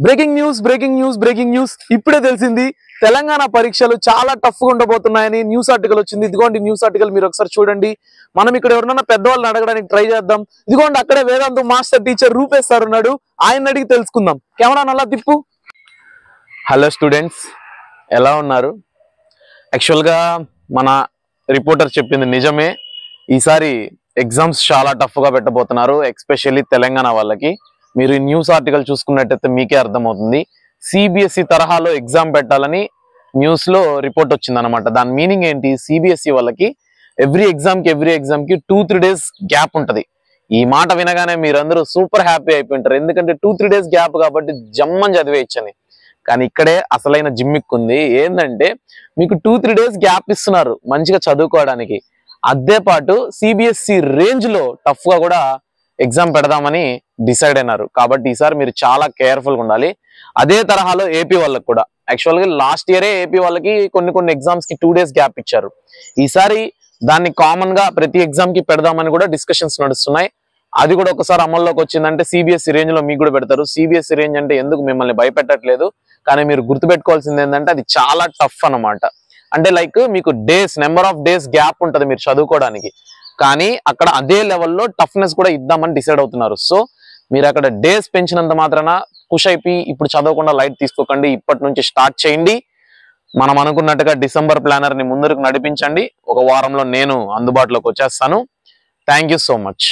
Breaking news ఇప్పుడే తెలిసింది తెలంగాణ పరీక్షలు చాలా టఫ్ గా ఉండబోతున్నాయని న్యూస్ ఆర్టికల్ వచ్చింది. ఇదిగోండి న్యూస్ ఆర్టికల్ మీరు ఒకసారి చూడండి. మనం ఇక్కడ ఎవరైనా పెద్దవాళ్ళని అడగడానికి ట్రై చేద్దాం. ఇదిగోండి అక్కడే వేదాంతం మాస్టర్ టీచర్ రూపేష్ సార్ ఉన్నాడు, ఆయన అడిగి తెలుసుకుందాం. కెమెరా నల్లా తిప్పు. హలో స్టూడెంట్స్, ఎలా ఉన్నారు? యాక్చువల్ గా మన రిపోర్టర్ చెప్పింది నిజమే. ఈసారి ఎగ్జామ్స్ చాలా టఫ్ గా పెట్టబోతున్నారు, ఎస్పెషల్లీ తెలంగాణ వాళ్ళకి. మీరు ఈ న్యూస్ ఆర్టికల్ చూసుకున్నట్టయితే మీకే అర్థమవుతుంది. సిబిఎస్ఈ తరహాలో ఎగ్జామ్ పెట్టాలని న్యూస్ లో రిపోర్ట్ వచ్చింది అనమాట. దాని మీనింగ్ ఏంటి? సిబిఎస్ఈ వాళ్ళకి ఎవ్రీ ఎగ్జామ్ కి 2-3 డేస్ గ్యాప్ ఉంటది. ఈ మాట వినగానే మీరందరూ సూపర్ హ్యాపీ అయిపోయింటారు, ఎందుకంటే 2-3 డేస్ గ్యాప్ కాబట్టి జమ్మని చదివేయచ్చని. కానీ ఇక్కడే అసలైన జిమ్మిక్ ఉంది. ఏంటంటే మీకు 2-3 డేస్ గ్యాప్ ఇస్తున్నారు మంచిగా చదువుకోవడానికి. అదే పాటు సిబిఎస్ఈ రేంజ్ లో టఫ్ గా కూడా ఎగ్జామ్ పెడదామని డిసైడ్ అయినారు. కాబట్టి ఈసారి మీరు చాలా కేర్ఫుల్ గా ఉండాలి. అదే తరహాలో ఏపీ వాళ్ళకి కూడా యాక్చువల్ గా లాస్ట్ ఇయరే ఏపీ వాళ్ళకి కొన్ని ఎగ్జామ్స్ కి 2 డేస్ గ్యాప్ ఇచ్చారు. ఈసారి దాన్ని కామన్ గా ప్రతి ఎగ్జామ్ కి పెడదామని కూడా డిస్కషన్స్ నడుస్తున్నాయి. అది కూడా ఒకసారి అమల్లోకి వచ్చిందంటే సిబిఎస్ఈ రేంజ్ లో మీకు కూడా పెడతారు. సిబిఎస్ఈ రేంజ్ అంటే ఎందుకు మిమ్మల్ని భయపెట్టట్లేదు, కానీ మీరు గుర్తుపెట్టుకోవాల్సింది ఏంటంటే అది చాలా టఫ్ అన్నమాట. అంటే లైక్ మీకు నెంబర్ ఆఫ్ డేస్ గ్యాప్ ఉంటది మీరు చదువుకోవడానికి, కానీ అక్కడ అదే లెవెల్లో టఫ్నెస్ కూడా ఇద్దామని డిసైడ్ అవుతున్నారు. సో మీరు అక్కడ డేస్ పెంచినంత మాత్రాన పుష్ అయిపోయి ఇప్పుడు చదవకుండా లైట్ తీసుకోకండి. ఇప్పటి నుంచి స్టార్ట్ చేయండి. మనం అనుకున్నట్టుగా డిసెంబర్ ప్లానర్ ని ముందుకు నడిపించండి. ఒక వారంలో నేను అందుబాటులోకి వచ్చేస్తాను. Thank you so much.